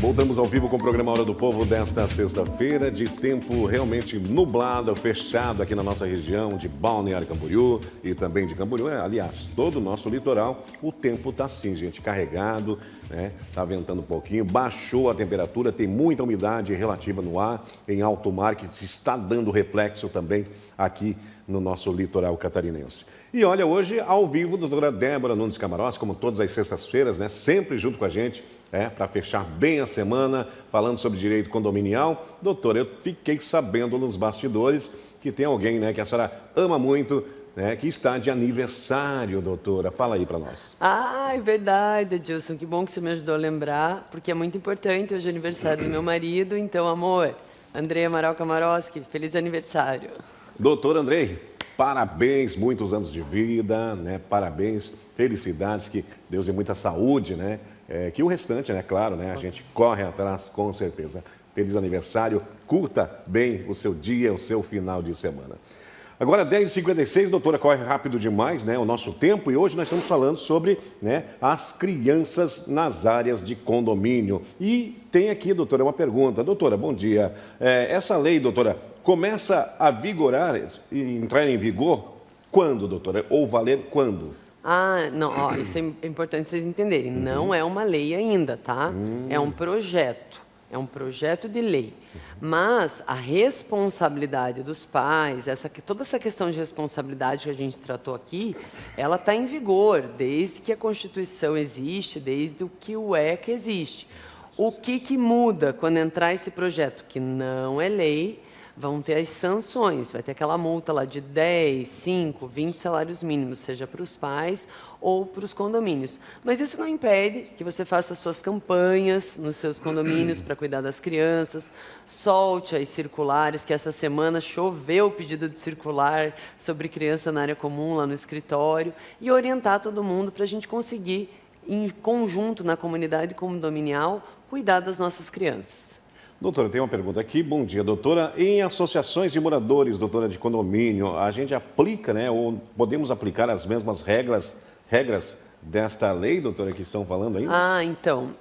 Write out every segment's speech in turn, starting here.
Voltamos ao vivo com o programa Hora do Povo desta sexta-feira, de tempo realmente nublado, fechado aqui na nossa região de Balneário Camboriú e também de Camboriú. Aliás, todo o nosso litoral, o tempo está assim, gente, carregado, né? Está ventando um pouquinho, baixou a temperatura, tem muita umidade relativa no ar, em alto mar, que está dando reflexo também aqui no nosso litoral catarinense. E olha, hoje, ao vivo, a doutora Débora Nunes Camarossi, como todas as sextas-feiras, né? Sempre junto com a gente, para fechar bem a semana, falando sobre direito condominial. Doutora, eu fiquei sabendo nos bastidores que tem alguém, né, que a senhora ama muito, né, que está de aniversário, doutora. Fala aí para nós. Ah, é verdade, Edilson. Que bom que você me ajudou a lembrar, porque é muito importante hoje é aniversário do meu marido. Então, amor, André Amaral Camarossi, feliz aniversário. Doutor Andrei, parabéns, muitos anos de vida, né? Parabéns, felicidades, que Deus dê muita saúde, né? Que o restante, né? Claro, né? A gente corre atrás, com certeza. Feliz aniversário, curta bem o seu dia, o seu final de semana. Agora, 10h56, doutora, corre rápido demais, né? O nosso tempo, e hoje nós estamos falando sobre, né, as crianças nas áreas de condomínio. E tem aqui, doutora, uma pergunta. Doutora, bom dia. Essa lei, doutora, começa a vigorar e entrar em vigor quando, doutora? Ou valer quando? Ah, não, ó, isso é importante vocês entenderem. Não é uma lei ainda, tá? É um projeto. É um projeto de lei. Mas a responsabilidade dos pais, toda essa questão de responsabilidade que a gente tratou aqui, ela está em vigor desde que a Constituição existe, desde o que o ECA existe. O que muda quando entrar esse projeto, que não é lei, vão ter as sanções, vai ter aquela multa lá de 10, 5, 20 salários mínimos, seja para os pais ou para os condomínios. Mas isso não impede que você faça suas campanhas nos seus condomínios para cuidar das crianças, solte as circulares, que essa semana choveu o pedido de circular sobre criança na área comum, lá no escritório, e orientar todo mundo para a gente conseguir, em conjunto na comunidade condominial, cuidar das nossas crianças. Doutora, tem uma pergunta aqui. Bom dia, doutora. Em associações de moradores, doutora, de condomínio, a gente aplica, né, ou podemos aplicar as mesmas regras desta lei, doutora, que estão falando aí? Ah, então,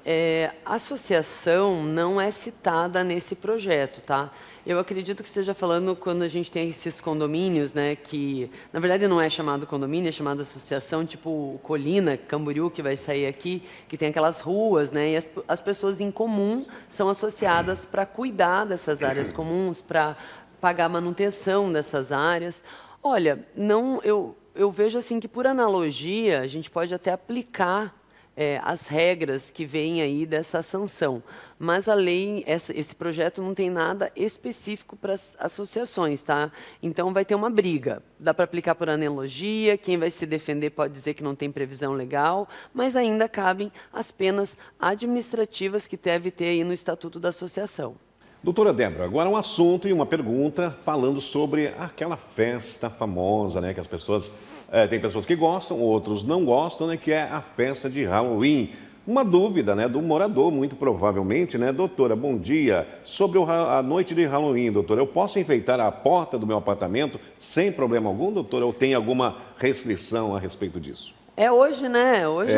associação não é citada nesse projeto, tá? Eu acredito que esteja falando quando a gente tem esses condomínios, né, que na verdade não é chamado condomínio, é chamado associação, tipo Colina, Camboriú, que vai sair aqui, que tem aquelas ruas, né, e as pessoas em comum são associadas para cuidar dessas áreas comuns, para pagar a manutenção dessas áreas. Olha, eu vejo assim que, por analogia, a gente pode até aplicar as regras que vêm aí dessa sanção. Mas a lei, esse projeto não tem nada específico para as associações, tá? Então vai ter uma briga. Dá para aplicar por analogia, quem vai se defender pode dizer que não tem previsão legal, mas ainda cabem as penas administrativas que deve ter aí no Estatuto da Associação. Doutora Débora, agora um assunto e uma pergunta falando sobre aquela festa famosa, né, que as pessoas, tem pessoas que gostam, outros não gostam, né, que é a festa de Halloween. Uma dúvida, né, do morador, muito provavelmente, né, doutora, bom dia, sobre a noite de Halloween, doutora, eu posso enfeitar a porta do meu apartamento sem problema algum, doutora, ou tem alguma restrição a respeito disso? É hoje, né? Hoje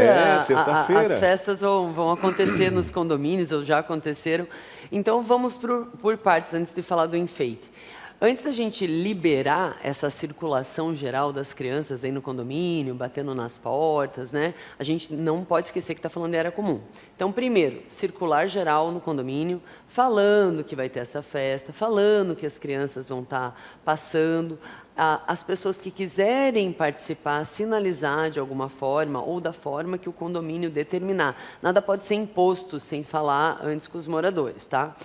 sexta-feira. As festas vão acontecer nos condomínios, ou já aconteceram. Então, vamos por partes, antes de falar do enfeite. Antes da gente liberar essa circulação geral das crianças aí no condomínio, batendo nas portas, né? A gente não pode esquecer que está falando de área comum. Então, primeiro, circular geral no condomínio, falando que vai ter essa festa, falando que as crianças vão estar passando. As pessoas que quiserem participar, sinalizar de alguma forma ou da forma que o condomínio determinar. Nada pode ser imposto sem falar antes com os moradores, tá?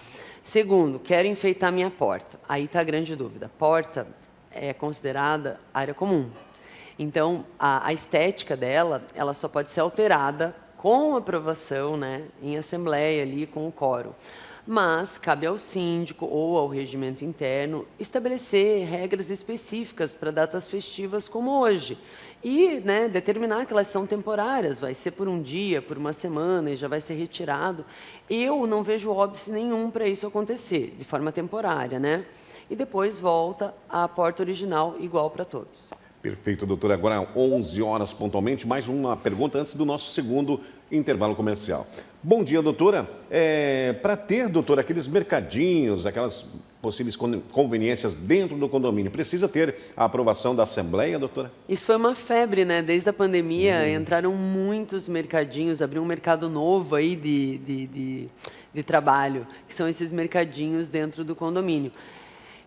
Segundo, quero enfeitar minha porta. Aí está a grande dúvida. Porta é considerada área comum. Então, a estética dela, ela só pode ser alterada com aprovação, né, em assembleia ali com o quórum. Mas cabe ao síndico ou ao regimento interno estabelecer regras específicas para datas festivas como hoje. E, né, determinar que elas são temporárias, vai ser por um dia, por uma semana e já vai ser retirado. Eu não vejo óbice nenhum para isso acontecer, de forma temporária, né? E depois volta à porta original, igual para todos. Perfeito, doutora. Agora 11 horas pontualmente, mais uma pergunta antes do nosso segundo intervalo comercial. Bom dia, doutora. Para ter, doutora, aqueles mercadinhos, aquelas possíveis conveniências dentro do condomínio, precisa ter a aprovação da Assembleia, doutora? Isso foi uma febre, né? Desde a pandemia entraram muitos mercadinhos, abriu um mercado novo aí de trabalho, que são esses mercadinhos dentro do condomínio.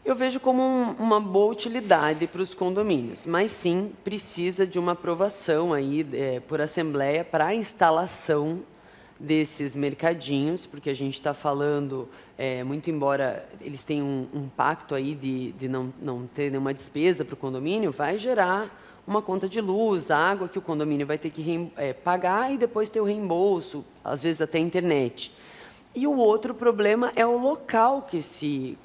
Eu vejo como uma boa utilidade para os condomínios, mas sim precisa de uma aprovação aí por Assembleia para a instalação desses mercadinhos, porque a gente está falando, muito embora eles tenham um pacto aí de não ter nenhuma despesa para o condomínio, vai gerar uma conta de luz, água que o condomínio vai ter que pagar e depois ter o reembolso, às vezes até internet. E o outro problema é o local que esse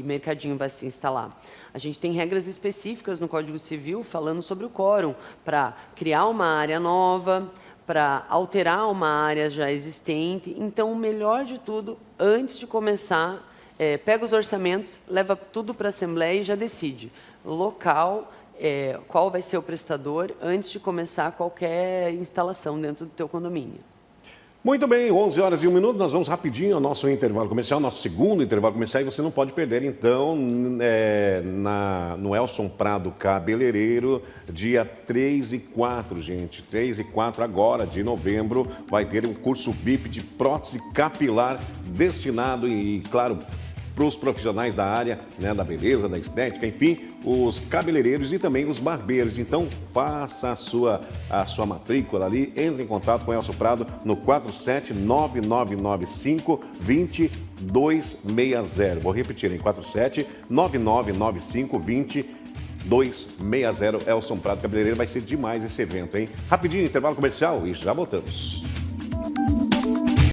mercadinho vai se instalar. A gente tem regras específicas no Código Civil falando sobre o quórum, para criar uma área nova, para alterar uma área já existente. Então, o melhor de tudo, antes de começar, pega os orçamentos, leva tudo para a Assembleia e já decide. Local, qual vai ser o prestador, antes de começar qualquer instalação dentro do teu condomínio. Muito bem, 11 horas e 1 minuto, nós vamos rapidinho ao nosso intervalo comercial, nosso segundo intervalo comercial, e você não pode perder, então, no Elson Prado Cabeleireiro, dia 3 e 4, gente, 3 e 4 agora, de novembro, vai ter um curso VIP de prótese capilar destinado, e claro, para os profissionais da área, né, da beleza, da estética, enfim, os cabeleireiros e também os barbeiros. Então, faça a sua matrícula ali, entre em contato com o Elson Prado no 47-9995-2260. Vou repetir, em 47-9995-2260. Elson Prado Cabeleireiro, vai ser demais esse evento, hein? Rapidinho, intervalo comercial e já voltamos.